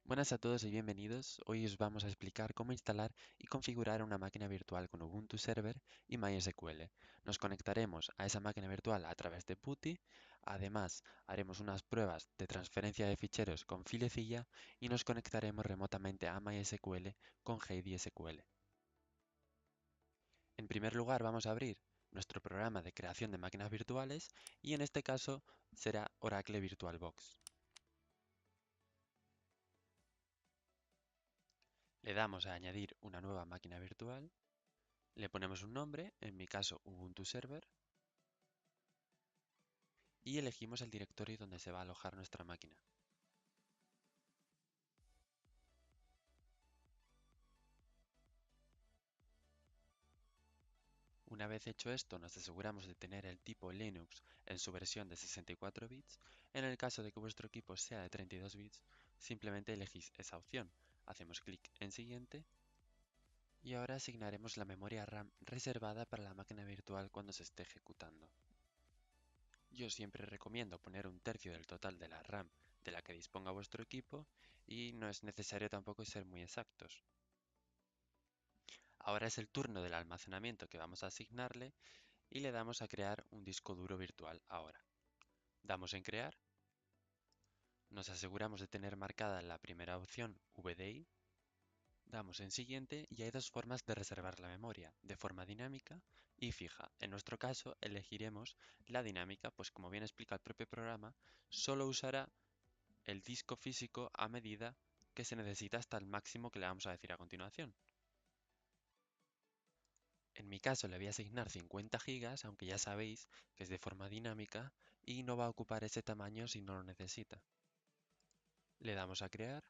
Buenas a todos y bienvenidos. Hoy os vamos a explicar cómo instalar y configurar una máquina virtual con Ubuntu Server y MySQL. Nos conectaremos a esa máquina virtual a través de PuTTY. Además, haremos unas pruebas de transferencia de ficheros con Filecilla y nos conectaremos remotamente a MySQL con HeidiSQL. En primer lugar, vamos a abrir nuestro programa de creación de máquinas virtuales y en este caso será Oracle VirtualBox. Le damos a añadir una nueva máquina virtual. Le ponemos un nombre, en mi caso Ubuntu Server, y elegimos el directorio donde se va a alojar nuestra máquina. Una vez hecho esto, nos aseguramos de tener el tipo Linux en su versión de 64 bits. En el caso de que vuestro equipo sea de 32 bits, simplemente elegís esa opción. Hacemos clic en Siguiente y ahora asignaremos la memoria RAM reservada para la máquina virtual cuando se esté ejecutando. Yo siempre recomiendo poner un tercio del total de la RAM de la que disponga vuestro equipo y no es necesario tampoco ser muy exactos. Ahora es el turno del almacenamiento que vamos a asignarle y le damos a crear un disco duro virtual ahora. Damos en crear, nos aseguramos de tener marcada la primera opción VDI, damos en siguiente y hay dos formas de reservar la memoria, de forma dinámica y fija. En nuestro caso elegiremos la dinámica, pues como bien explica el propio programa, solo usará el disco físico a medida que se necesita hasta el máximo que le vamos a decir a continuación. En mi caso le voy a asignar 50 gigas, aunque ya sabéis que es de forma dinámica y no va a ocupar ese tamaño si no lo necesita. Le damos a crear,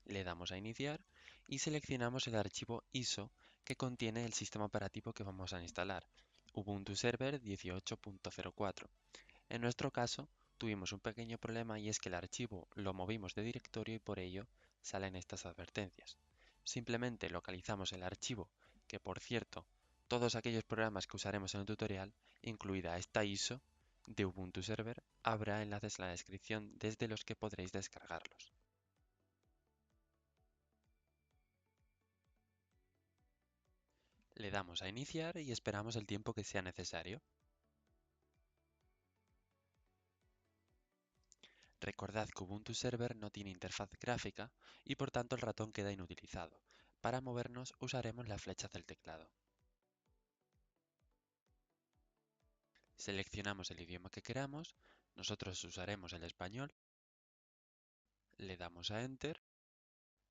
le damos a iniciar y seleccionamos el archivo ISO que contiene el sistema operativo que vamos a instalar, Ubuntu Server 18.04. En nuestro caso, tuvimos un pequeño problema y es que el archivo lo movimos de directorio y por ello salen estas advertencias. Simplemente localizamos el archivo, que por cierto, todos aquellos programas que usaremos en el tutorial, incluida esta ISO de Ubuntu Server, habrá enlaces en la descripción desde los que podréis descargarlos. Le damos a iniciar y esperamos el tiempo que sea necesario. Recordad que Ubuntu Server no tiene interfaz gráfica y por tanto el ratón queda inutilizado. Para movernos usaremos las flechas del teclado. Seleccionamos el idioma que queramos, nosotros usaremos el español, le damos a Enter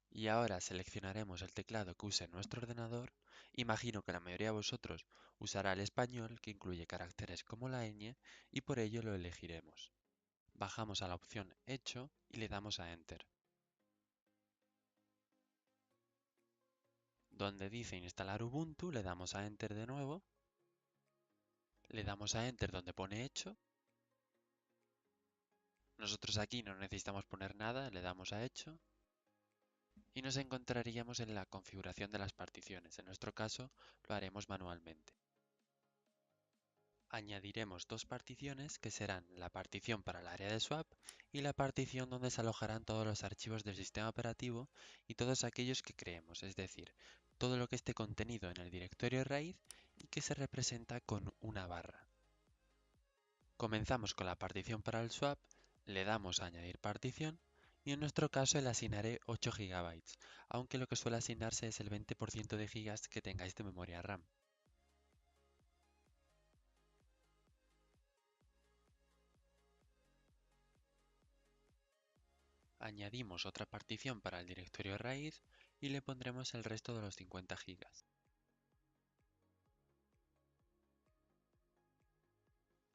y ahora seleccionaremos el teclado que use nuestro ordenador. Imagino que la mayoría de vosotros usará el español, que incluye caracteres como la ñ, y por ello lo elegiremos. Bajamos a la opción Hecho y le damos a Enter. Donde dice instalar Ubuntu, le damos a Enter de nuevo, le damos a Enter donde pone Hecho. Nosotros aquí no necesitamos poner nada, le damos a Hecho y nos encontraríamos en la configuración de las particiones. En nuestro caso, lo haremos manualmente. Añadiremos dos particiones que serán la partición para el área de swap y la partición donde se alojarán todos los archivos del sistema operativo y todos aquellos que creemos, es decir, todo lo que esté contenido en el directorio raíz y que se representa con una barra. Comenzamos con la partición para el swap, le damos a añadir partición y en nuestro caso le asignaré 8 GB, aunque lo que suele asignarse es el 20% de gigas que tengáis de memoria RAM. Añadimos otra partición para el directorio raíz y le pondremos el resto de los 50 gigas.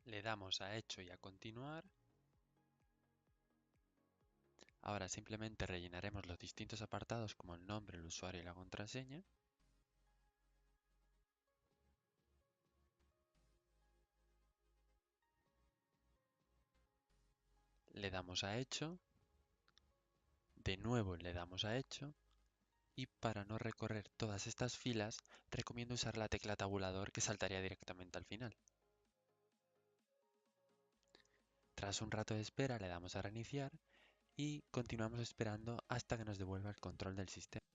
Le damos a Hecho y a Continuar. Ahora simplemente rellenaremos los distintos apartados como el nombre, el usuario y la contraseña. Le damos a Hecho. De nuevo le damos a Hecho. Y para no recorrer todas estas filas, recomiendo usar la tecla tabulador que saltaría directamente al final. Tras un rato de espera le damos a reiniciar y continuamos esperando hasta que nos devuelva el control del sistema.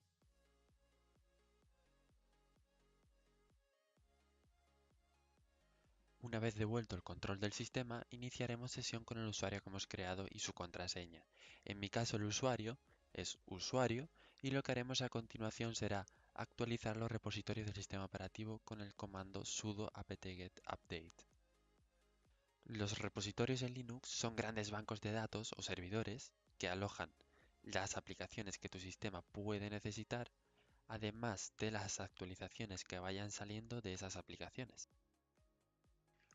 Una vez devuelto el control del sistema, iniciaremos sesión con el usuario que hemos creado y su contraseña. En mi caso el usuario es usuario y lo que haremos a continuación será actualizar los repositorios del sistema operativo con el comando sudo apt-get update. Los repositorios en Linux son grandes bancos de datos o servidores que alojan las aplicaciones que tu sistema puede necesitar, además de las actualizaciones que vayan saliendo de esas aplicaciones.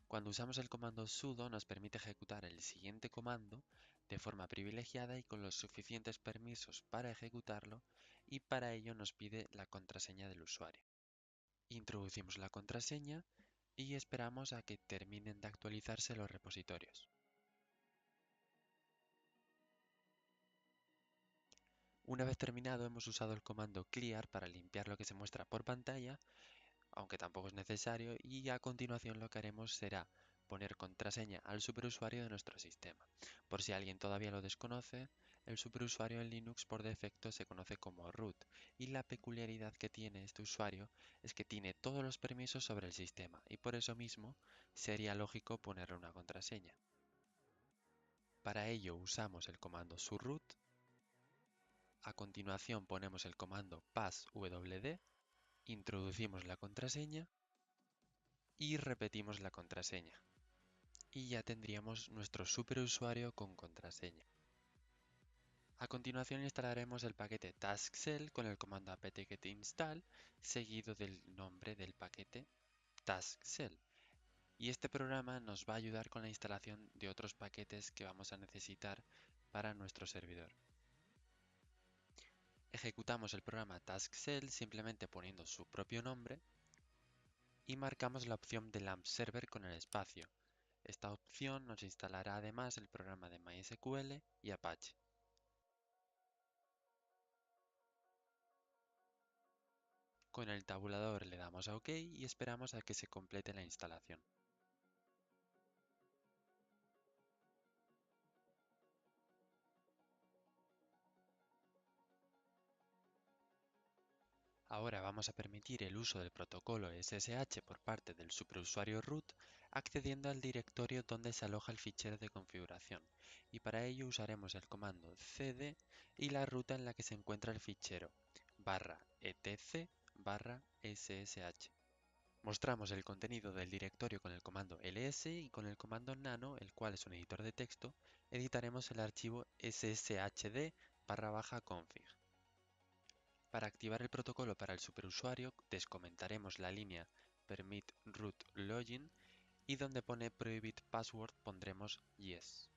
Cuando usamos el comando sudo nos permite ejecutar el siguiente comando de forma privilegiada y con los suficientes permisos para ejecutarlo, y para ello nos pide la contraseña del usuario. Introducimos la contraseña y esperamos a que terminen de actualizarse los repositorios. Una vez terminado, hemos usado el comando clear para limpiar lo que se muestra por pantalla, aunque tampoco es necesario, y a continuación lo que haremos será poner contraseña al superusuario de nuestro sistema. Por si alguien todavía lo desconoce, el superusuario en Linux por defecto se conoce como root, y la peculiaridad que tiene este usuario es que tiene todos los permisos sobre el sistema, y por eso mismo sería lógico ponerle una contraseña. Para ello usamos el comando surroot. A continuación ponemos el comando passwd, introducimos la contraseña y repetimos la contraseña. Y ya tendríamos nuestro superusuario con contraseña. A continuación instalaremos el paquete taskshell con el comando apt-get install seguido del nombre del paquete taskshell. Y este programa nos va a ayudar con la instalación de otros paquetes que vamos a necesitar para nuestro servidor. Ejecutamos el programa taskshell simplemente poniendo su propio nombre y marcamos la opción de LAMP server con el espacio. Esta opción nos instalará además el programa de MySQL y Apache. Con el tabulador le damos a OK y esperamos a que se complete la instalación. Ahora vamos a permitir el uso del protocolo SSH por parte del superusuario root accediendo al directorio donde se aloja el fichero de configuración, y para ello usaremos el comando cd y la ruta en la que se encuentra el fichero /etc/ssh. Mostramos el contenido del directorio con el comando ls, y con el comando nano, el cual es un editor de texto, editaremos el archivo sshd/config. Para activar el protocolo para el superusuario, descomentaremos la línea permit root login y donde pone prohibit password pondremos yes.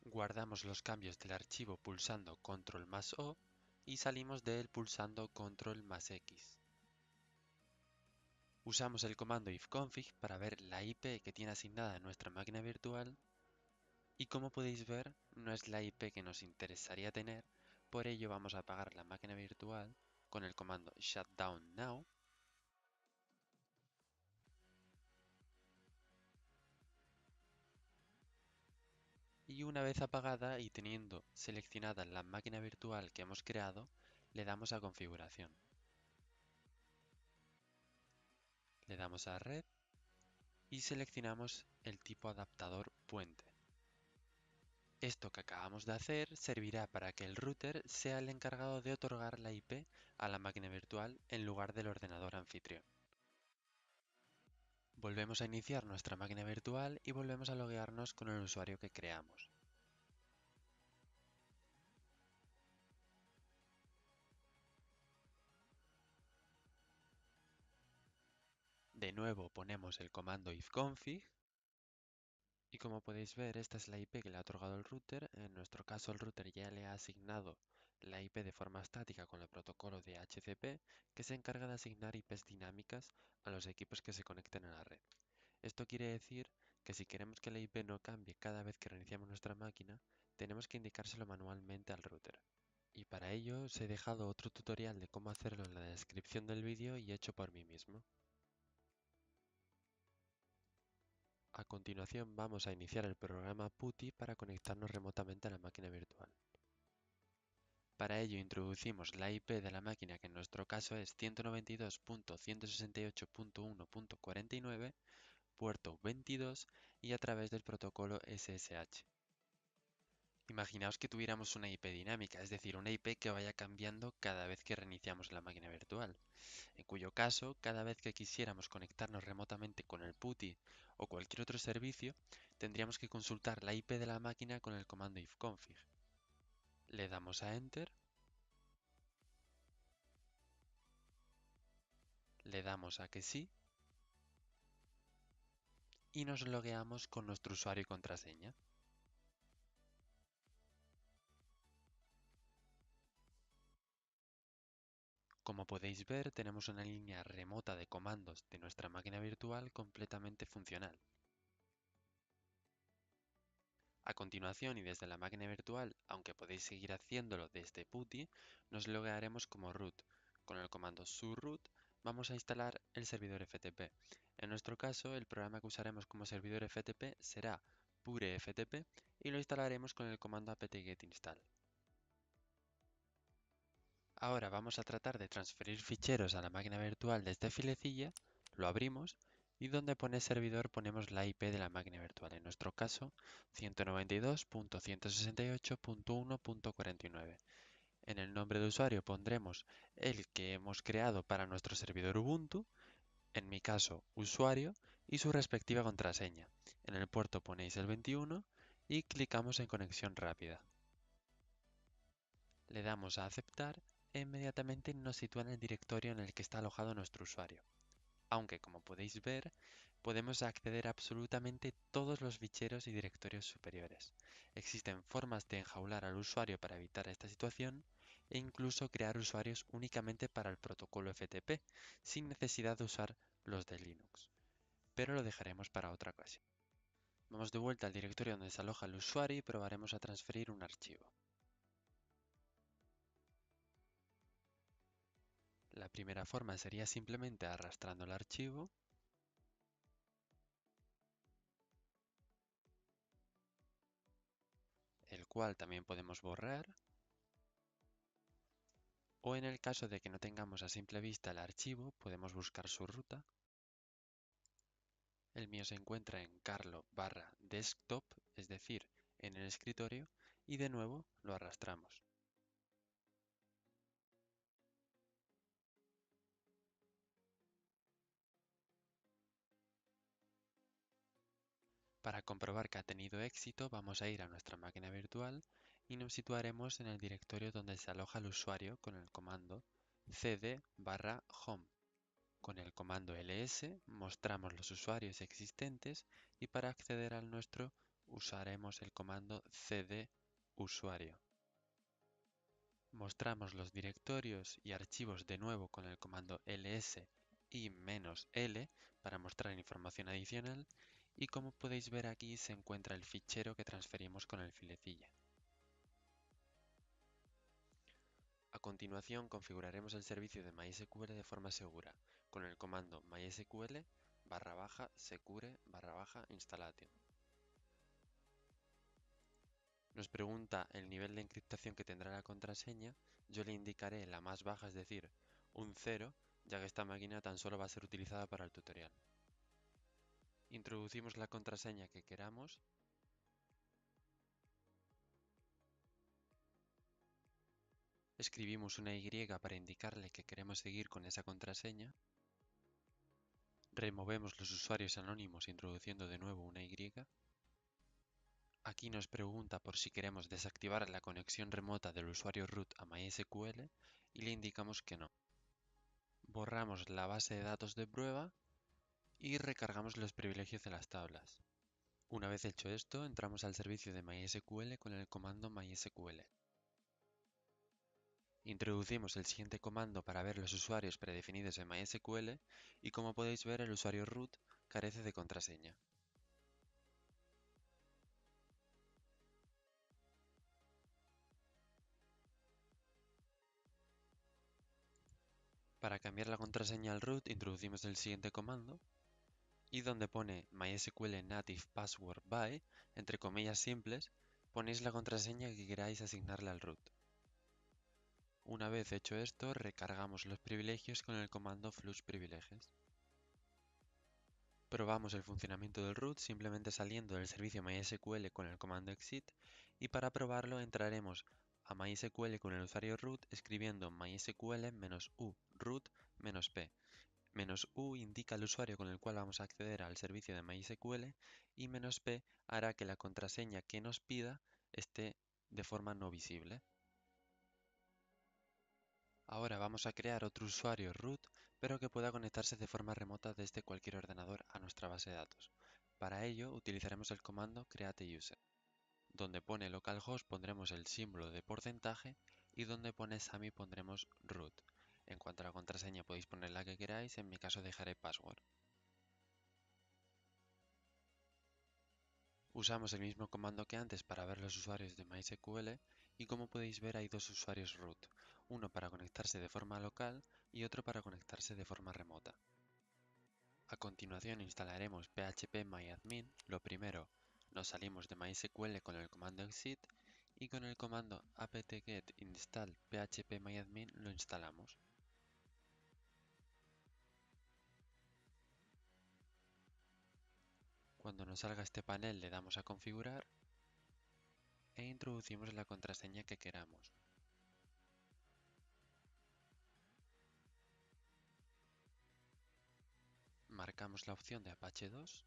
Guardamos los cambios del archivo pulsando control+O y salimos de él pulsando control+X. Usamos el comando ifconfig para ver la IP que tiene asignada en nuestra máquina virtual, y como podéis ver no es la IP que nos interesaría tener, por ello vamos a apagar la máquina virtual con el comando shutdown now y una vez apagada y teniendo seleccionada la máquina virtual que hemos creado, le damos a configuración. Le damos a red y seleccionamos el tipo adaptador puente. Esto que acabamos de hacer servirá para que el router sea el encargado de otorgar la IP a la máquina virtual en lugar del ordenador anfitrión. Volvemos a iniciar nuestra máquina virtual y volvemos a loguearnos con el usuario que creamos. De nuevo ponemos el comando ifconfig y como podéis ver esta es la IP que le ha otorgado el router. En nuestro caso el router ya le ha asignado la IP de forma estática con el protocolo de HCP, que se encarga de asignar IPs dinámicas a los equipos que se conecten a la red. Esto quiere decir que si queremos que la IP no cambie cada vez que reiniciamos nuestra máquina, tenemos que indicárselo manualmente al router. Y para ello os he dejado otro tutorial de cómo hacerlo en la descripción del vídeo y hecho por mí mismo. A continuación vamos a iniciar el programa PuTTY para conectarnos remotamente a la máquina virtual. Para ello introducimos la IP de la máquina, que en nuestro caso es 192.168.1.49, puerto 22, y a través del protocolo SSH. Imaginaos que tuviéramos una IP dinámica, es decir, una IP que vaya cambiando cada vez que reiniciamos la máquina virtual, en cuyo caso, cada vez que quisiéramos conectarnos remotamente con el PuTTY o cualquier otro servicio, tendríamos que consultar la IP de la máquina con el comando ifconfig. Le damos a Enter, le damos a que sí y nos logueamos con nuestro usuario y contraseña. Como podéis ver, tenemos una línea remota de comandos de nuestra máquina virtual completamente funcional. A continuación y desde la máquina virtual, aunque podéis seguir haciéndolo desde PuTTY, nos loguearemos como root. Con el comando suroot vamos a instalar el servidor FTP. En nuestro caso, el programa que usaremos como servidor FTP será pureFTP y lo instalaremos con el comando apt-get install. Ahora vamos a tratar de transferir ficheros a la máquina virtual desde Filecilla, lo abrimos y donde pone servidor ponemos la IP de la máquina virtual, en nuestro caso 192.168.1.49. En el nombre de usuario pondremos el que hemos creado para nuestro servidor Ubuntu, en mi caso usuario, y su respectiva contraseña. En el puerto ponéis el 21 y clicamos en conexión rápida. Le damos a aceptar e inmediatamente nos sitúa en el directorio en el que está alojado nuestro usuario. Aunque, como podéis ver, podemos acceder a absolutamente todos los ficheros y directorios superiores. Existen formas de enjaular al usuario para evitar esta situación e incluso crear usuarios únicamente para el protocolo FTP, sin necesidad de usar los de Linux. Pero lo dejaremos para otra ocasión. Vamos de vuelta al directorio donde se aloja el usuario y probaremos a transferir un archivo. La primera forma sería simplemente arrastrando el archivo, el cual también podemos borrar, o en el caso de que no tengamos a simple vista el archivo, podemos buscar su ruta. El mío se encuentra en carlo/desktop, es decir, en el escritorio, y de nuevo lo arrastramos. Para comprobar que ha tenido éxito, vamos a ir a nuestra máquina virtual y nos situaremos en el directorio donde se aloja el usuario con el comando cd/home. Con el comando ls mostramos los usuarios existentes y para acceder al nuestro usaremos el comando cd usuario. Mostramos los directorios y archivos de nuevo con el comando ls y "-l" para mostrar información adicional, y como podéis ver aquí se encuentra el fichero que transferimos con el filecilla. A continuación configuraremos el servicio de MySQL de forma segura con el comando mysql /secure/installation. Nos pregunta el nivel de encriptación que tendrá la contraseña. Yo le indicaré la más baja, es decir, un 0, ya que esta máquina tan solo va a ser utilizada para el tutorial. Introducimos la contraseña que queramos. Escribimos una Y para indicarle que queremos seguir con esa contraseña. Removemos los usuarios anónimos introduciendo de nuevo una Y. Aquí nos pregunta por si queremos desactivar la conexión remota del usuario root a MySQL y le indicamos que no. Borramos la base de datos de prueba y recargamos los privilegios de las tablas. Una vez hecho esto, entramos al servicio de MySQL con el comando mysql. Introducimos el siguiente comando para ver los usuarios predefinidos en MySQL y como podéis ver el usuario root carece de contraseña. Para cambiar la contraseña al root introducimos el siguiente comando y donde pone MySQL Native Password by, entre comillas simples, ponéis la contraseña que queráis asignarle al root. Una vez hecho esto, recargamos los privilegios con el comando flush privileges. Probamos el funcionamiento del root simplemente saliendo del servicio MySQL con el comando exit y para probarlo entraremos a MySQL con el usuario root escribiendo MySQL-u root-p. "-u" indica el usuario con el cual vamos a acceder al servicio de MySQL y "-p" hará que la contraseña que nos pida esté de forma no visible. Ahora vamos a crear otro usuario root, pero que pueda conectarse de forma remota desde cualquier ordenador a nuestra base de datos. Para ello utilizaremos el comando createUser. Donde pone localhost pondremos el símbolo de porcentaje y donde pone SAMI pondremos root. En cuanto a la contraseña podéis poner la que queráis, en mi caso dejaré password. Usamos el mismo comando que antes para ver los usuarios de MySQL y como podéis ver hay dos usuarios root, uno para conectarse de forma local y otro para conectarse de forma remota. A continuación instalaremos phpMyAdmin. Lo primero, nos salimos de MySQL con el comando exit y con el comando apt-get install phpMyAdmin lo instalamos. Cuando nos salga este panel le damos a configurar e introducimos la contraseña que queramos. Marcamos la opción de Apache 2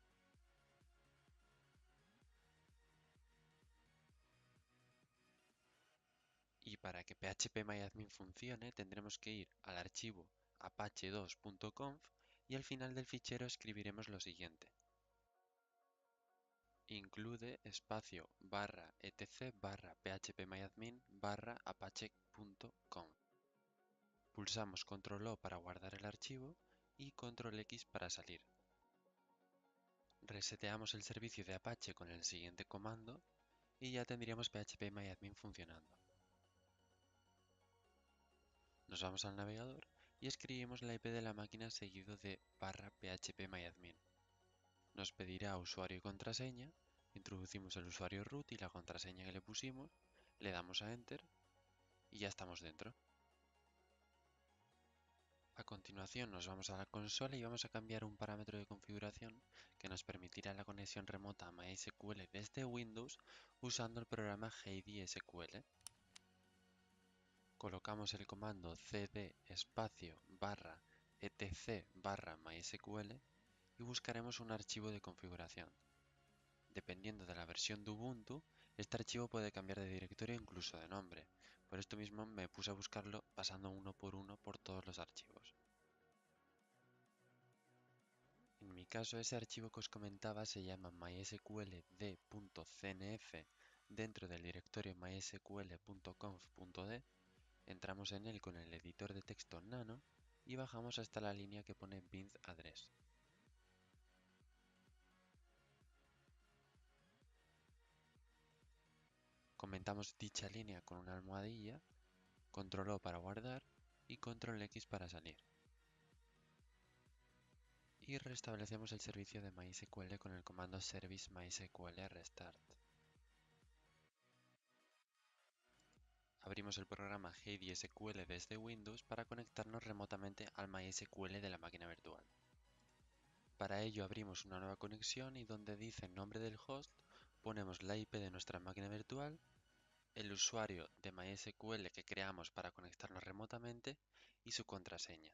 y para que phpMyAdmin funcione tendremos que ir al archivo apache2.conf y al final del fichero escribiremos lo siguiente: include espacio barra etc barra phpMyAdmin barra apache.conf. Pulsamos Control O para guardar el archivo y Control X para salir. Reseteamos el servicio de Apache con el siguiente comando y ya tendríamos phpMyAdmin funcionando. Nos vamos al navegador y escribimos la IP de la máquina seguido de barra phpMyAdmin. Nos pedirá usuario y contraseña, introducimos el usuario root y la contraseña que le pusimos, le damos a Enter y ya estamos dentro. A continuación nos vamos a la consola y vamos a cambiar un parámetro de configuración que nos permitirá la conexión remota a MySQL desde Windows usando el programa HeidiSQL. Colocamos el comando cd espacio barra etc barra MySQL y buscaremos un archivo de configuración. Dependiendo de la versión de Ubuntu, este archivo puede cambiar de directorio e incluso de nombre. Por esto mismo me puse a buscarlo pasando uno por todos los archivos. En mi caso, ese archivo que os comentaba se llama mysqld.cnf dentro del directorio mysql.conf.d. Entramos en él con el editor de texto nano y bajamos hasta la línea que pone bin address. Comentamos dicha línea con una almohadilla, Control O para guardar y Control X para salir. Y restablecemos el servicio de MySQL con el comando service mysql restart. Abrimos el programa HeidiSQL desde Windows para conectarnos remotamente al MySQL de la máquina virtual. Para ello abrimos una nueva conexión y donde dice el nombre del host ponemos la IP de nuestra máquina virtual, el usuario de MySQL que creamos para conectarnos remotamente y su contraseña.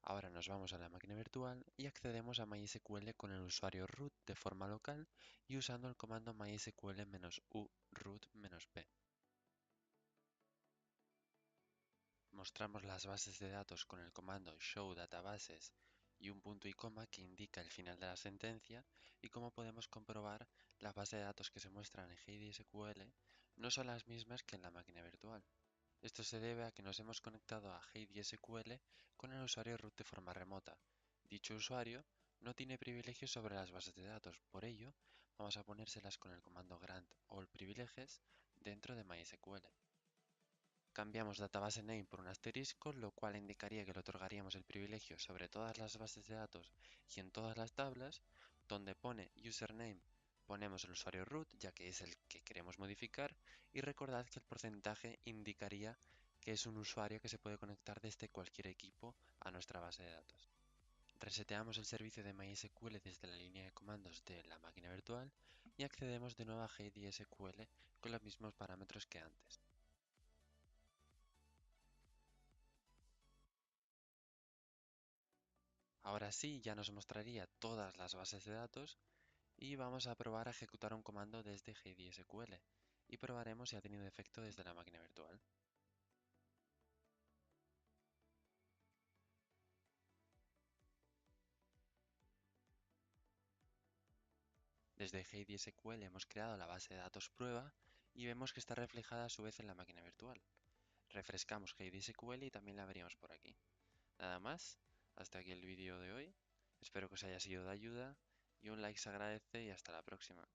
Ahora nos vamos a la máquina virtual y accedemos a MySQL con el usuario root de forma local y usando el comando mysql-u root-p. Mostramos las bases de datos con el comando showDatabases y un punto y coma que indica el final de la sentencia, y como podemos comprobar, las bases de datos que se muestran en HeidiSQL no son las mismas que en la máquina virtual. Esto se debe a que nos hemos conectado a HeidiSQL con el usuario root de forma remota. Dicho usuario no tiene privilegios sobre las bases de datos, por ello vamos a ponérselas con el comando grant all privileges dentro de MySQL. Cambiamos database name por un asterisco, lo cual indicaría que le otorgaríamos el privilegio sobre todas las bases de datos y en todas las tablas. Donde pone username ponemos el usuario root, ya que es el que queremos modificar, y recordad que el porcentaje indicaría que es un usuario que se puede conectar desde cualquier equipo a nuestra base de datos. Reseteamos el servicio de MySQL desde la línea de comandos de la máquina virtual y accedemos de nuevo a HDSQL con los mismos parámetros que antes. Ahora sí, ya nos mostraría todas las bases de datos y vamos a probar a ejecutar un comando desde HDSQL y probaremos si ha tenido efecto desde la máquina virtual. Desde HDSQL hemos creado la base de datos prueba y vemos que está reflejada a su vez en la máquina virtual. Refrescamos HDSQL y también la veríamos por aquí. Nada más, hasta aquí el vídeo de hoy. Espero que os haya sido de ayuda y un like se agradece y hasta la próxima.